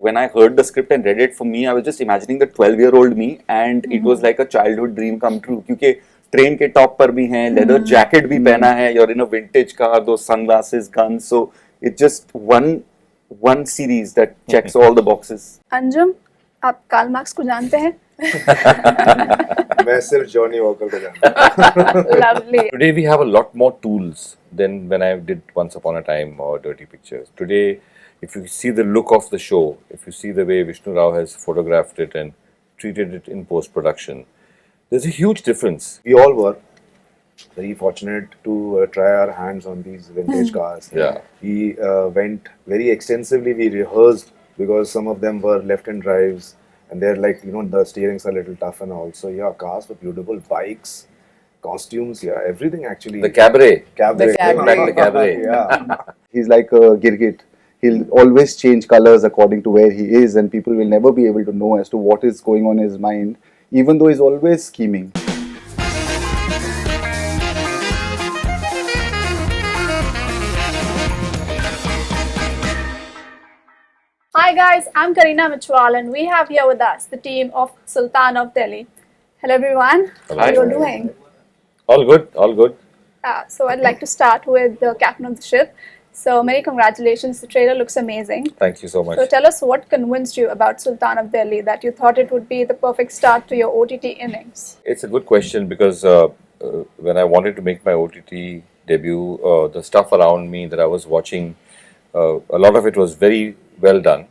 when I heard the script and read it, for me, I was just imagining the 12-year-old me, and it was like a childhood dream come true. क्योंकि train के top पर भी हैं, leather jacket भी पहना है, you're in a vintage car, those sunglasses, guns. So it's just one series that checks all the boxes. Anjum, आप Karl Marx को जानते हैं? मैं सिर्फ जॉनी वॉकर को जानता हूँ. Lovely. Today we have a lot more tools than when I did Once Upon a Time or Dirty Pictures. Today, if you see the look of the show, if you see the way Vishnu Rao has photographed it and treated it in post-production, there's a huge difference. We all were very fortunate to try our hands on these vintage cars. Yeah. We went very extensively. We rehearsed because some of them were left-hand drives, and they're like, you know, the steerings are a little tough and all. So yeah, cars were beautiful, bikes, costumes, yeah, everything actually. The cabaret. Cabaret. The cabaret. Back the cabaret. Yeah. He's like a Girgit. He'll always change colors according to where he is, and people will never be able to know as to what is going on in his mind, even though he's always scheming. Hi guys, I'm Kareena Mitchell and we have here with us the team of Sultan of Delhi. Hello everyone, how are you doing? All good, all good. So I'd like to start with the captain of the ship. So many congratulations, the trailer looks amazing. Thank you so much. So tell us what convinced you about Sultan of Delhi, that you thought it would be the perfect start to your OTT innings? It's a good question because when I wanted to make my OTT debut, the stuff around me that I was watching, a lot of it was very well done.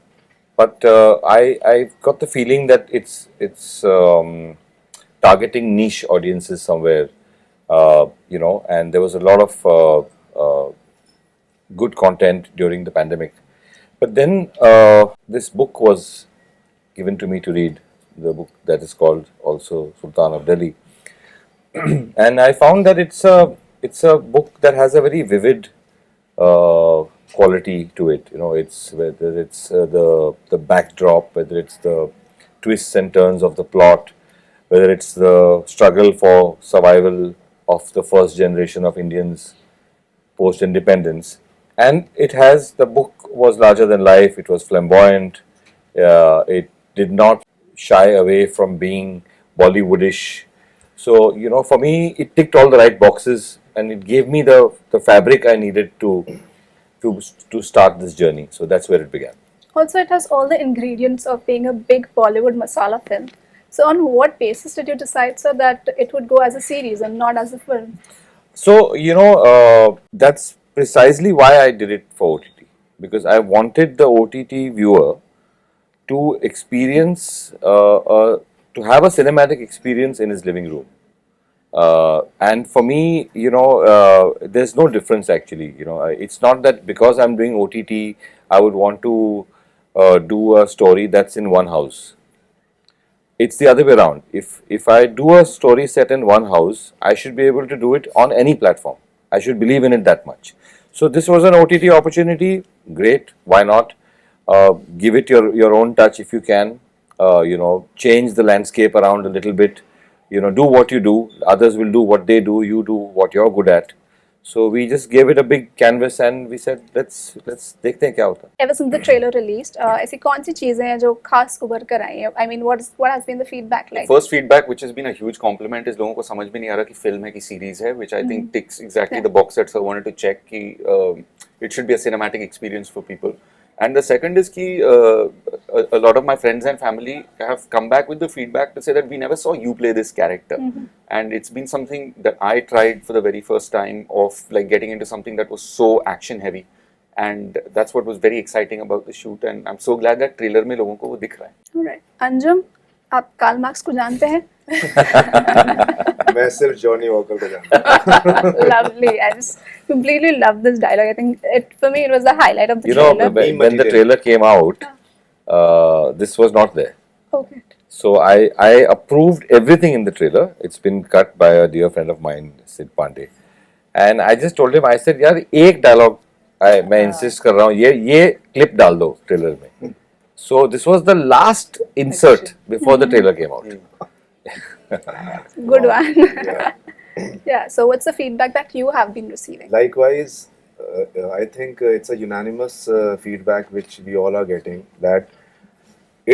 But I got the feeling that it's targeting niche audiences somewhere, you know, and there was a lot of good content during the pandemic. But then this book was given to me to read, the book that is called also Sultan of Delhi. And I found that it's a book that has a very vivid quality to it. You know, it's whether it's the backdrop, whether it's the twists and turns of the plot, whether it's the struggle for survival of the first generation of Indians post-independence. And the book was larger than life, it was flamboyant, it did not shy away from being Bollywoodish. So, you know, for me, it ticked all the right boxes and it gave me the fabric I needed to start this journey. So that's where it began. Also, it has all the ingredients of being a big Bollywood masala film. So on what basis did you decide, sir, that it would go as a series and not as a film? So, you know, that's precisely why I did it for OTT. Because I wanted the OTT viewer to experience, to have a cinematic experience in his living room. And for me, you know, there's no difference actually. You know, it's not that because I'm doing OTT, I would want to do a story that's in one house. It's the other way around. If I do a story set in one house, I should be able to do it on any platform. I should believe in it that much. So this was an OTT opportunity. Great, why not? Give it your own touch if you can. You know, change the landscape around a little bit. You know, do what you do. Others will do what they do. You do what you're good at. So we just gave it a big canvas and we said, let's देखते हैं क्या होता है. Ever since the trailer released, ऐसी कौन सी चीजें हैं जो खास उभर कर आई हैं? I mean, what has been the feedback like? First feedback, which has been a huge compliment, is लोगों को समझ में नहीं आ रहा कि film है कि series है, which I think ticks exactly the box that sir wanted to check कि it should be a cinematic experience for people. And the second is कि a lot of my friends and family have come back with the feedback to say that we never saw you play this character. And it's been something that I tried for the very first time of like getting into something that was so action heavy. And that's what was very exciting about the shoot. And I'm so glad that trailer में लोगों को वो दिख रहा है. Alright. Anjum, आप Karl Marx को जानते हैं? मैं सिर्फ जॉनी वॉकर को जानता हूँ. Lovely. I just completely love this dialogue. I think for me it was the highlight of the You know, trailer. when the trailer came out, this was not there. Okay. So I approved everything in the trailer. It's been cut by a dear friend of mine, Sid Pandey. And I just told him, I said, यार एक dialogue मैं insist कर रहा हूँ, ये clip डाल दो trailer में. So this was the last insert before the trailer came out. Good one. Yeah. Yeah. So what's the feedback that you have been receiving? Likewise, I think it's a unanimous feedback which we all are getting that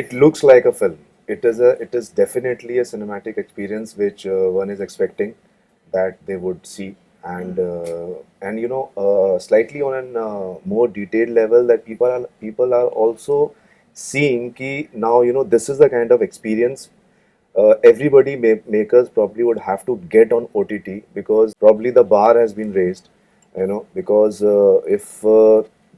it looks like a film. It is definitely a cinematic experience which one is expecting that they would see, and you know, slightly on an more detailed level, that people are also seeing ki now, you know, this is the kind of experience everybody makers probably would have to get on OTT, because probably the bar has been raised, you know, because if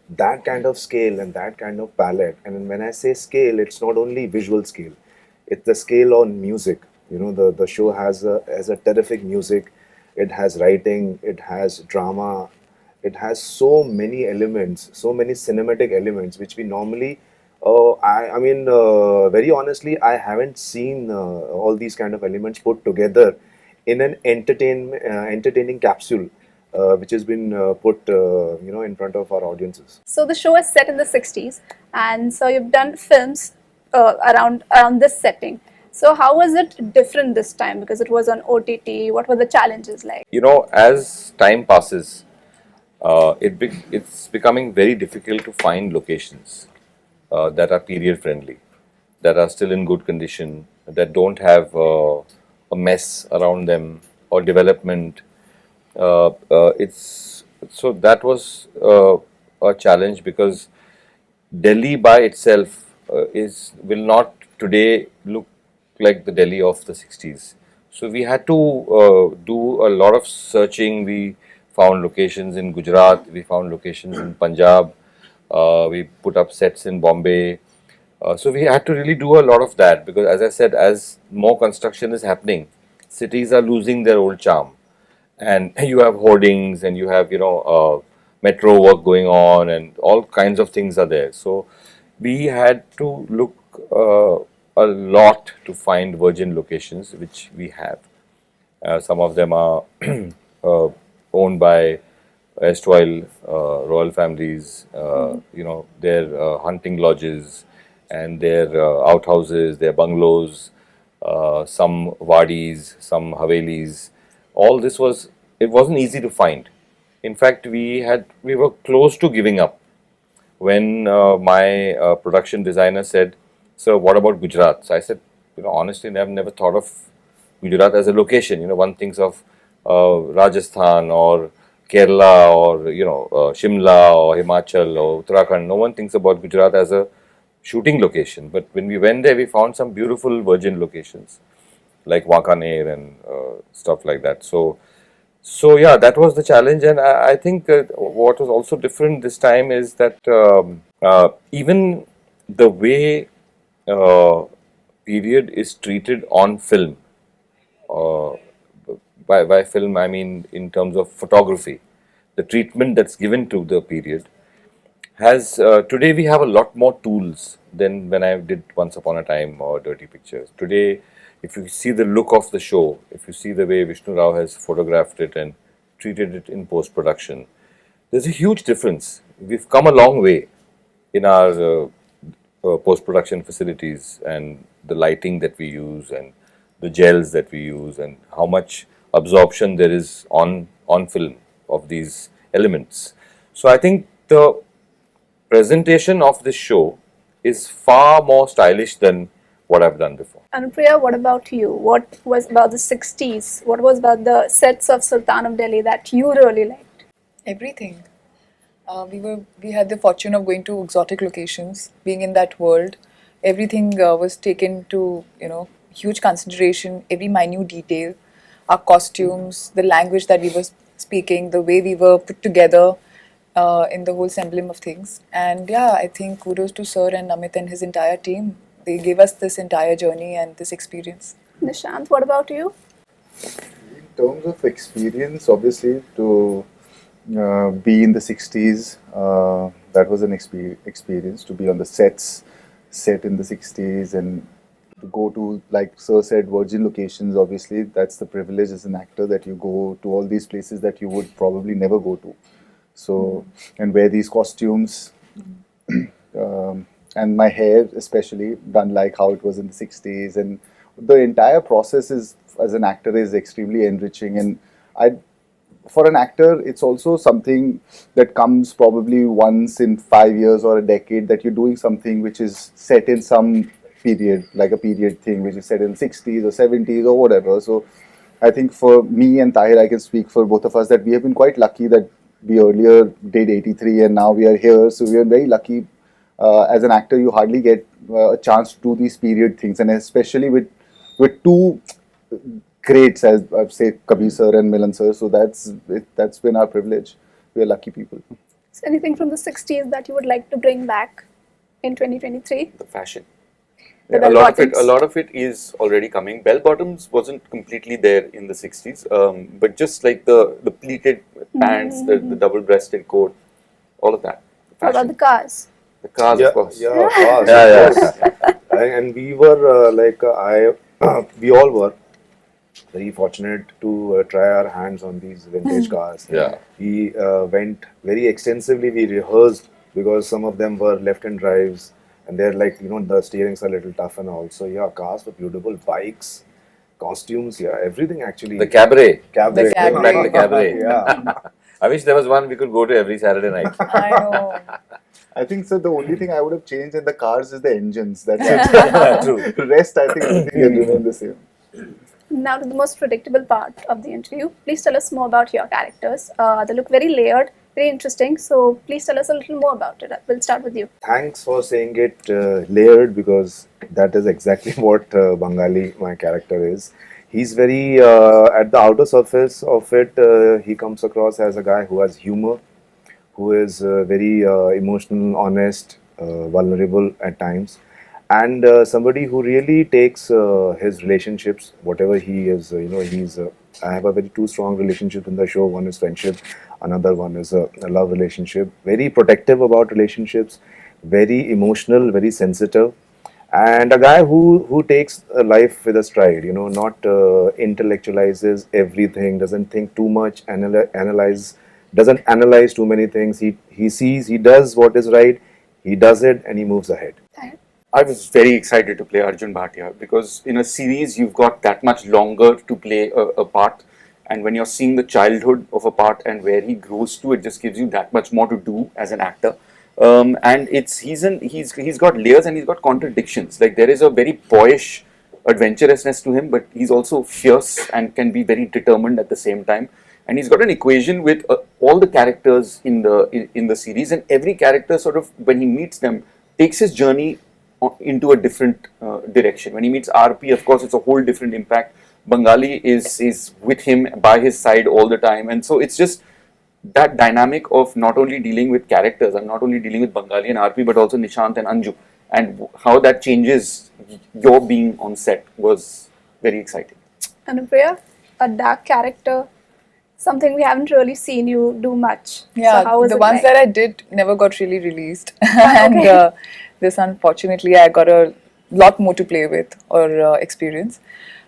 that kind of scale and that kind of palette, and when I say scale, it's not only visual scale, it's the scale on music. You know, the show has a terrific music, it has writing, it has drama, it has so many elements, so many cinematic elements, which we normally, I mean, very honestly, I haven't seen all these kind of elements put together in an entertaining capsule, which has been put, you know, in front of our audiences. So the show is set in the 60s, and so you've done films around this setting. So how was it different this time, because it was on OTT? What were the challenges like? You know, as time passes, it's becoming very difficult to find locations that are period friendly, that are still in good condition, that don't have a mess around them or development. It's so that was a challenge, because Delhi by itself is will not today look like the Delhi of the 60s. So we had to do a lot of searching. We found locations in Gujarat, we found locations in Punjab, we put up sets in Bombay. So we had to really do a lot of that, because, as I said, as more construction is happening, cities are losing their old charm, and you have hoardings, and you have, you know, metro work going on, and all kinds of things are there. So we had to look a lot to find virgin locations, which we have. Some of them are owned by erstwhile royal families, you know, their hunting lodges and their outhouses, their bungalows, some wadis, some havelis. All this was, it wasn't easy to find. In fact, we were close to giving up when my production designer said, "So what about Gujarat?" So I said, "You know, honestly, I've never thought of Gujarat as a location. You know, one thinks of Rajasthan or Kerala or, you know, Shimla or Himachal or Uttarakhand. No one thinks about Gujarat as a shooting location." But when we went there, we found some beautiful virgin locations like Wakaner and stuff like that. So yeah, that was the challenge, and I think what was also different this time is that even the way period is treated on film. Uh, by film, I mean in terms of photography, the treatment that's given to the period has today we have a lot more tools than when I did Once Upon a Time or Dirty Pictures. Today, if you see the look of the show, if you see the way Vishnu Rao has photographed it and treated it in post production, there's a huge difference. We've come a long way in our post production facilities, and the lighting that we use, and the gels that we use, and how much absorption there is on film of these elements. So I think the presentation of this show is far more stylish than what I've done before. Anupriya, what about you? What was about the 60s? What was about the sets of Sultan of Delhi that you really liked? Everything. We had the fortune of going to exotic locations, being in that world. Everything was taken to, you know, huge consideration, every minute detail, our costumes, the language that we were speaking, the way we were put together in the whole semblance of things. And yeah, I think kudos to Sir and Amit and his entire team. They gave us this entire journey and this experience. Nishant, what about you? In terms of experience, obviously, to be in the 60s, that was an experience to be on the sets, set in the 60s, and to go to, like Sir said, virgin locations. Obviously, that's the privilege as an actor, that you go to all these places that you would probably never go to. So, and wear these costumes. And my hair especially done like how it was in the 60s, and the entire process is, as an actor, is extremely enriching. And for an actor, it's also something that comes probably once in 5 years or a decade, that you're doing something which is set in some period, like a period thing, which is set in 60s or 70s or whatever. So I think for me and Tahir, I can speak for both of us that we have been quite lucky that we earlier did 83 and now we are here. So we are very lucky. As an actor, you hardly get a chance to do these period things, and especially with two greats as I've said, Kabir sir and Milan sir. So that's been our privilege. We are lucky people. So anything from the 60s that you would like to bring back in 2023? The fashion. The A bell lot of it, bottoms. a lot of it is already coming. Bell bottoms wasn't completely there in the 60s, but just like the pleated pants, the double-breasted coat, all of that. The What about fashion. the cars? The cars, of course. Yeah, of course. Yeah, of course. And we were we all were very fortunate to try our hands on these vintage cars. Yeah. We went very extensively. We rehearsed because some of them were left-hand drives, and they're like, the steerings are a little tough and all. So yeah, cars were beautiful, bikes, costumes, yeah, everything actually. The cabaret. Cabaret. The cabaret. Bring back the cabaret. Yeah. I wish there was one we could go to every Saturday night. I know. I think so. The only thing I would have changed in the cars is the engines. That's it. True. The rest, I think everything will remain the same. Now to the most predictable part of the interview. Please tell us more about your characters. They look very layered, very interesting. So please tell us a little more about it. We'll start with you. Thanks for saying it layered, because that is exactly what Bengali, my character, is. He's very, at the outer surface of it, he comes across as a guy who has humor, who is very emotional, honest, vulnerable at times, and somebody who really takes his relationships, whatever he is, I have a very two strong relationships in the show. One is friendship, another one is a love relationship. Very protective about relationships, very emotional, very sensitive, and a guy who takes life with a stride. Not intellectualizes everything, doesn't think too much, doesn't analyze too many things. He sees, he does what is right, he does it, and he moves ahead. I was very excited to play Arjun Bhatia because in a series you've got that much longer to play a part, and when you're seeing the childhood of a part and where he grows to, it just gives you that much more to do as an actor. And he's got layers and he's got contradictions. Like there is a very boyish adventurousness to him, but he's also fierce and can be very determined at the same time. And he's got an equation with all the characters in the series, and every character sort of, when he meets them, takes his journey into a different direction. When he meets RP, of course, it's a whole different impact. Bengali is with him, by his side all the time, and so it's just that dynamic of not only dealing with characters, I'm not only dealing with Bengali and RP, but also Nishant and Anju, and how that changes your being on set was very exciting. Anupriya, a dark character, something we haven't really seen you do much. Yeah, So how was the it ones like? that I did never got really released, and this unfortunately I got a lot more to play with or experience.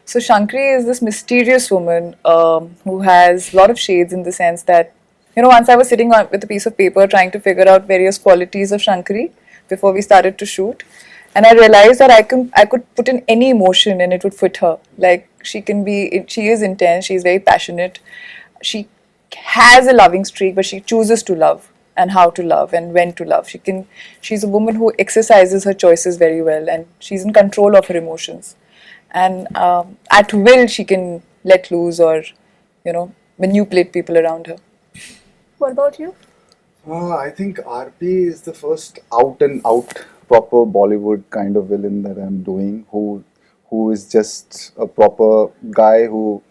So Shankri is this mysterious woman who has a lot of shades, in the sense that, once I was sitting with a piece of paper trying to figure out various qualities of Shankri before we started to shoot, and I realized that I could put in any emotion and it would fit her. Like she is intense, she is very passionate, she has a loving streak, but she chooses to love and how to love and when to love. She's a woman who exercises her choices very well, and she's in control of her emotions. And at will, she can let loose or, manipulate people around her. What about you? I think RP is the first out and out proper Bollywood kind of villain that I'm doing, who is just a proper guy who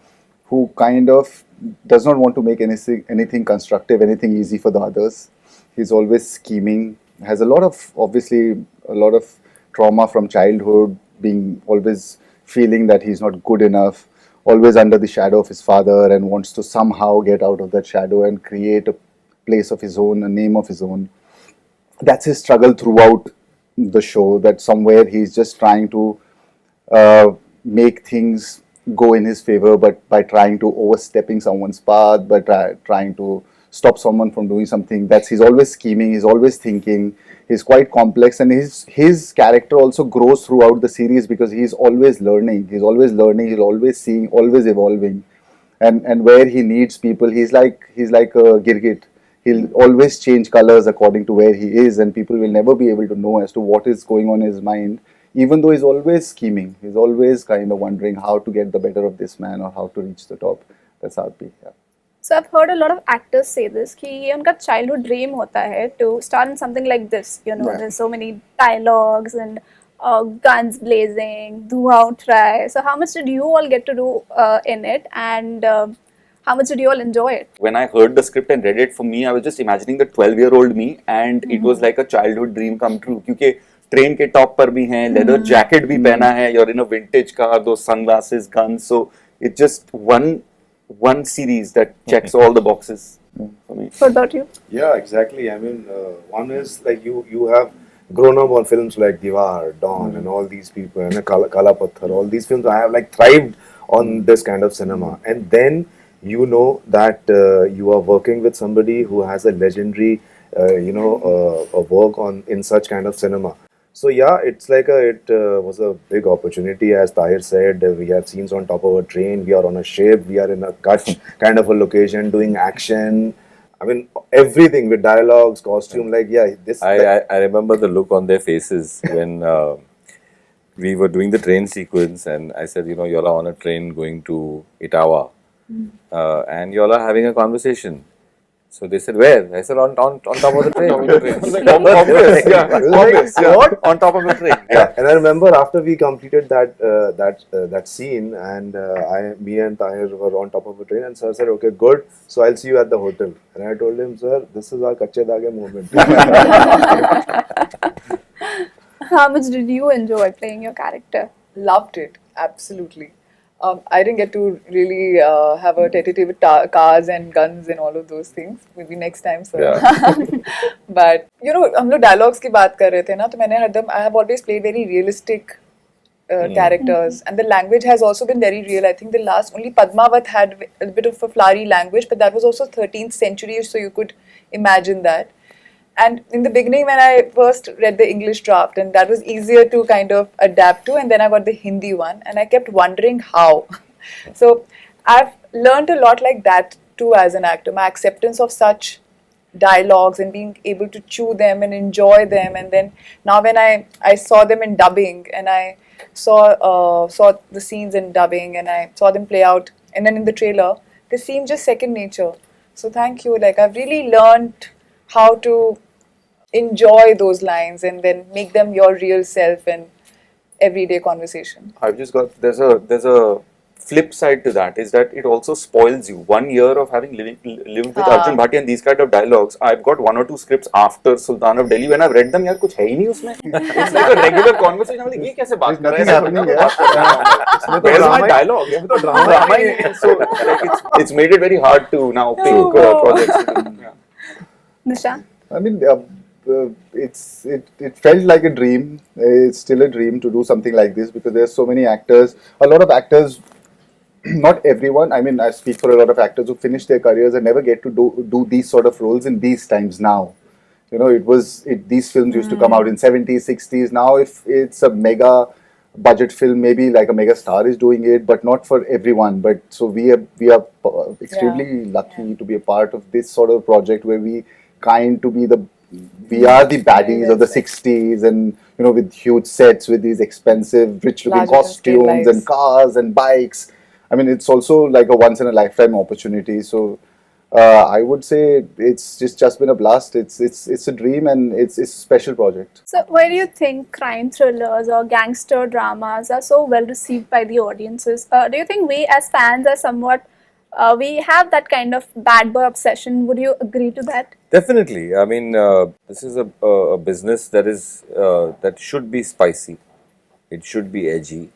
kind of does not want to make anything constructive, anything easy for the others. He's always scheming, has a lot of trauma from childhood, being always feeling that he's not good enough, always under the shadow of his father, and wants to somehow get out of that shadow and create a place of his own, a name of his own. That's his struggle throughout the show, that somewhere he's just trying to make things go in his favor, but by trying to overstepping someone's path, by trying to stop someone from doing something. He's always scheming, he's always thinking, he's quite complex, and his character also grows throughout the series because he's always learning, he's always seeing, always evolving, and where he needs people, he's like a Girgit. He'll always change colors according to where he is, and people will never be able to know as to what is going on in his mind. even though he's always scheming, he's always kind of wondering how to get the better of this man or how to reach the top. That's RP. Yeah. So I've heard a lot of actors say this कि ये उनका childhood dream होता है to star in something like this. You know, Yeah. there's so many dialogues and guns blazing, धुआं उठ रहा है. So how much did you all get to do in it, and how much did you all enjoy it? When I heard the script and read it, for me, I was just imagining the 12-year-old me, and it was like a childhood dream come true. क्योंकि train के top पर भी हैं, leather jacket भी पहना है, you're in a vintage car, those sunglasses, guns. So it's just one series that checks all the boxes for me. What about you? Yeah, exactly. I mean, one is like you have grown up on films like Diwar, Dawn, and all these people, and Kala Patthar, all these films. I have like thrived on this kind of cinema, and then you know that you are working with somebody who has a legendary, a work on in such kind of cinema. So yeah, it's like it was a big opportunity. As Tahir said, we have scenes on top of a train. We are on a ship. We are in a Kutch kind of a location doing action. I mean, everything with dialogues, costume. Like yeah, this. I remember the look on their faces when we were doing the train sequence, and I said, you all are on a train going to Itawa, and you all are having a conversation. So they said, where? I said, on top of the train. Obvious, yeah. What? On top of the train. Yeah, and I remember after we completed that scene, and me and Tahir were on top of a train, and sir said, "Okay, good. So I'll see you at the hotel." And I told him, "Sir, this is our Kache Dage moment." How much did you enjoy playing your character? Loved it, absolutely. I didn't get to really have a tete with cars and guns and all of those things. Maybe next time, sir. Yeah. But हम लोग dialogues की बात कर रहे थे ना, तो मैंने हरदम I have always played very realistic characters, and the language has also been very real. I think the last only Padmavat had a bit of a flowery language, but that was also 13th century, so you could imagine that. And in the beginning, when I first read the English draft, and that was easier to kind of adapt to, and then I got the Hindi one, and I kept wondering how. So I've learned a lot like that too as an actor. My acceptance of such dialogues and being able to chew them and enjoy them, and then now when I saw them in dubbing, and I saw the scenes in dubbing, and I saw them play out, and then in the trailer, they seem just second nature. So thank you. Like I've really learned how to enjoy those lines and then make them your real self and everyday conversation. I've just got there's a flip side to that, is that it also spoils you. 1 year of having lived with Arjun Bhatia and these kind of dialogues. I've got 1 or 2 scripts after Sultan of Delhi. When I've read them, यार कुछ है ही नहीं उसमें. It's like a regular conversation. I'm like, ये कैसे बात कर रहा है? Where's my dialogue? ये तो drama ही है. So like it's made it very hard to now pick projects. Yeah. Nishan? I mean, it felt like a dream. It's still a dream to do something like this because there's so many actors. A lot of actors, not everyone. I mean, I speak for a lot of actors who finish their careers and never get to do these sort of roles in these times now. These films used to come out in 70s, 60s. Now, if it's a mega budget film, maybe like a mega star is doing it, but not for everyone. But so we are extremely lucky to be a part of this sort of project where we are the baddies of the 60s, and with huge sets, with these expensive, rich-looking costumes and cars and bikes. I mean, it's also like a once-in-a-lifetime opportunity. So I would say it's just been a blast. It's a dream, and it's a special project. So why do you think crime thrillers or gangster dramas are so well received by the audiences? Do you think we as fans are somewhat we have that kind of bad boy obsession? Would you agree to that? Definitely. I mean, this is a business that should be spicy. It should be edgy.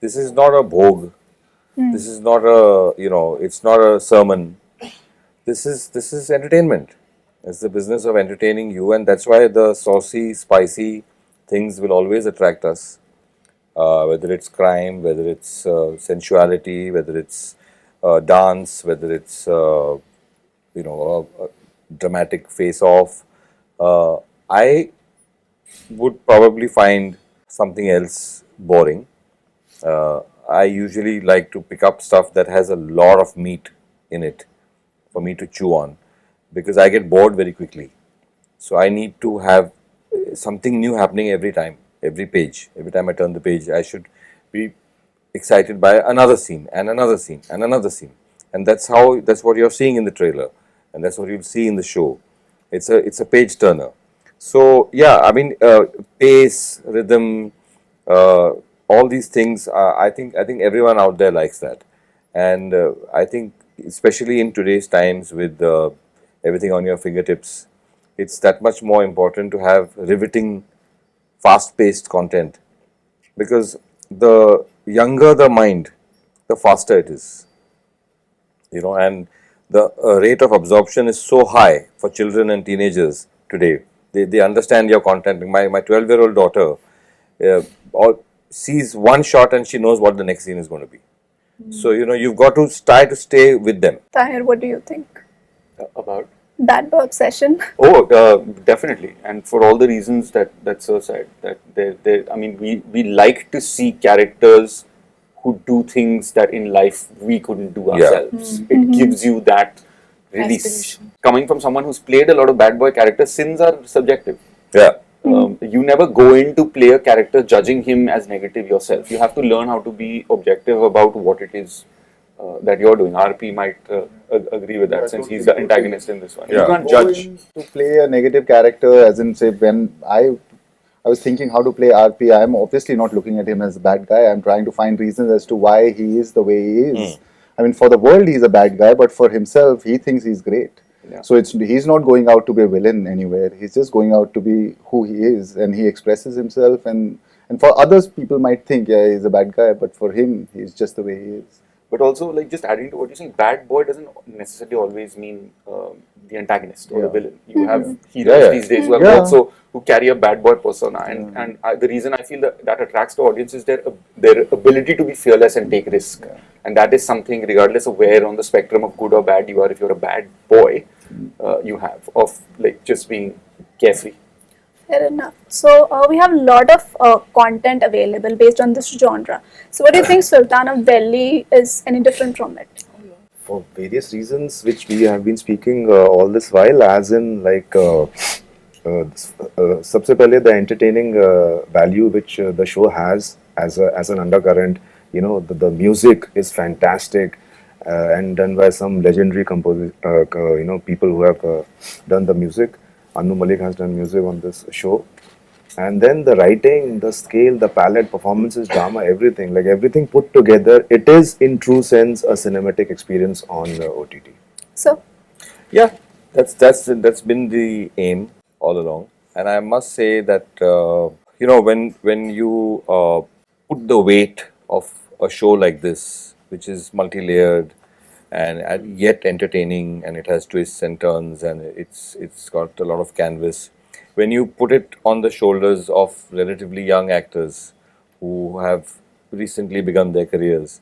This is not a bhog. This is not it's not a sermon. This is entertainment. It's the business of entertaining you, and that's why the saucy, spicy things will always attract us. Whether it's crime, whether it's sensuality, whether it's dance, whether it's a dramatic face-off. I would probably find something else boring. I usually like to pick up stuff that has a lot of meat in it for me to chew on, because I get bored very quickly. So I need to have something new happening every time. every page. Every time I turn the page, I should be excited by another scene and another scene and another scene. And that's what you're seeing in the trailer, and that's what you'll see in the show. It's a page turner. So yeah, I mean, pace, rhythm, all these things. I think everyone out there likes that, and I think especially in today's times with everything on your fingertips, it's that much more important to have riveting, fast-paced content, because the younger the mind, the faster it is. And the rate of absorption is so high for children and teenagers today. They understand your content. My 12-year-old daughter sees one shot and she knows what the next scene is going to be. So you've got to try to stay with them. Tahir, what do you think? About? Bad boy obsession. Oh, definitely, and for all the reasons that Sir said, that I mean, we like to see characters who do things that in life we couldn't do ourselves. It gives you that release. Aspiration. Coming from someone who's played a lot of bad boy characters, sins are subjective. Yeah. You never go in to play a character judging him as negative yourself. You have to learn how to be objective about what it is that you're doing. RP might agree with that, since he's the antagonist in this one. Yeah. You can't Go judge. in to play a negative character, as in, say, when I was thinking how to play RP, I'm obviously not looking at him as a bad guy. I'm trying to find reasons as to why he is the way he is. I mean, for the world, he's a bad guy, but for himself, he thinks he's great. Yeah. So he's not going out to be a villain anywhere. He's just going out to be who he is, and he expresses himself. And for others, people might think, yeah, he's a bad guy, but for him, he's just the way he is. But also, like, just adding to what you're saying, bad boy doesn't necessarily always mean the antagonist or the villain. You have heroes these days who carry a bad boy persona, and the reason I feel that attracts the audience is their ability to be fearless and take risk, and that is something, regardless of where on the spectrum of good or bad you are. If you're a bad boy, you have of like just being carefree. Fair enough. So we have a lot of content available based on this genre. So what do you think Sultan of Delhi is any different from it? For various reasons, which we have been speaking all this while, as in like सबसे पहले the entertaining value which the show has as an undercurrent. The music is fantastic and done by some legendary composers. People who have done the music. Anu Malik has done music on this show. And then the writing, the scale, the palette, performances, drama, everything, like everything put together, it is in true sense a cinematic experience on OTT. So Yeah, that's been the aim all along, and I must say that when you put the weight of a show like this, which is multi-layered and yet entertaining, and it has twists and turns, and it's got a lot of canvas. When you put it on the shoulders of relatively young actors who have recently begun their careers,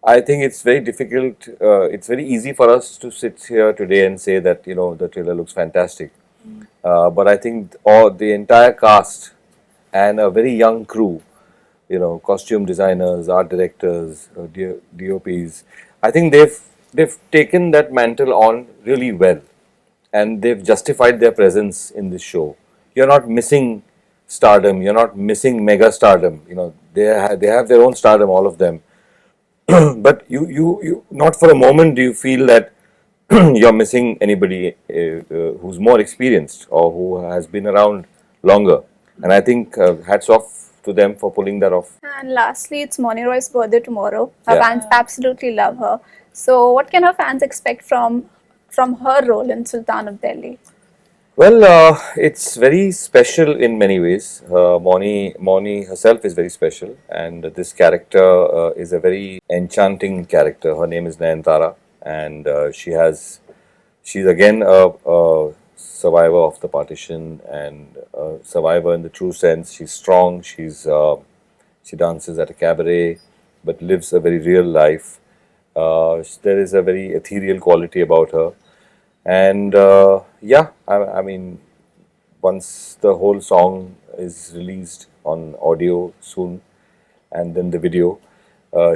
I think it's very difficult. It's very easy for us to sit here today and say that the trailer looks fantastic, but I think the entire cast and a very young crew, costume designers, art directors, DOPs, I think they've taken that mantle on really well, and they've justified their presence in this show. You're not missing stardom. You're not missing mega stardom. They have their own stardom, all of them. But you not for a moment do you feel that you're missing anybody who's more experienced or who has been around longer. And I think hats off to them for pulling that off. and lastly, it's Moni Roy's birthday tomorrow. Her Yeah. fans absolutely love her. So what can her fans expect from her role in Sultan of Delhi? Well, it's very special in many ways. Moni herself is very special, and this character is a very enchanting character. Her name is Nayantara, and she's again a survivor of the partition, and a survivor in the true sense. She's strong. She dances at a cabaret, but lives a very real life. There is a very ethereal quality about her. And I mean, once the whole song is released on audio soon, and then the video,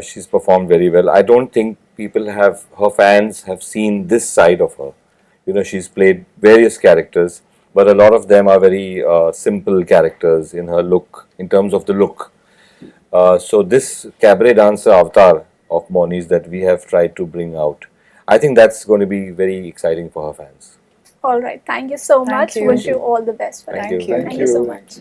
she's performed very well. I don't think her fans have seen this side of her. She's played various characters, but a lot of them are very simple characters in her look, in terms of the look. So this cabaret dancer avatar of Moni's that we have tried to bring out, I think that's going to be very exciting for her fans. All right. Thank you so Thank much. you. Wish you all the best for Thank that. you. Thank you so you. much.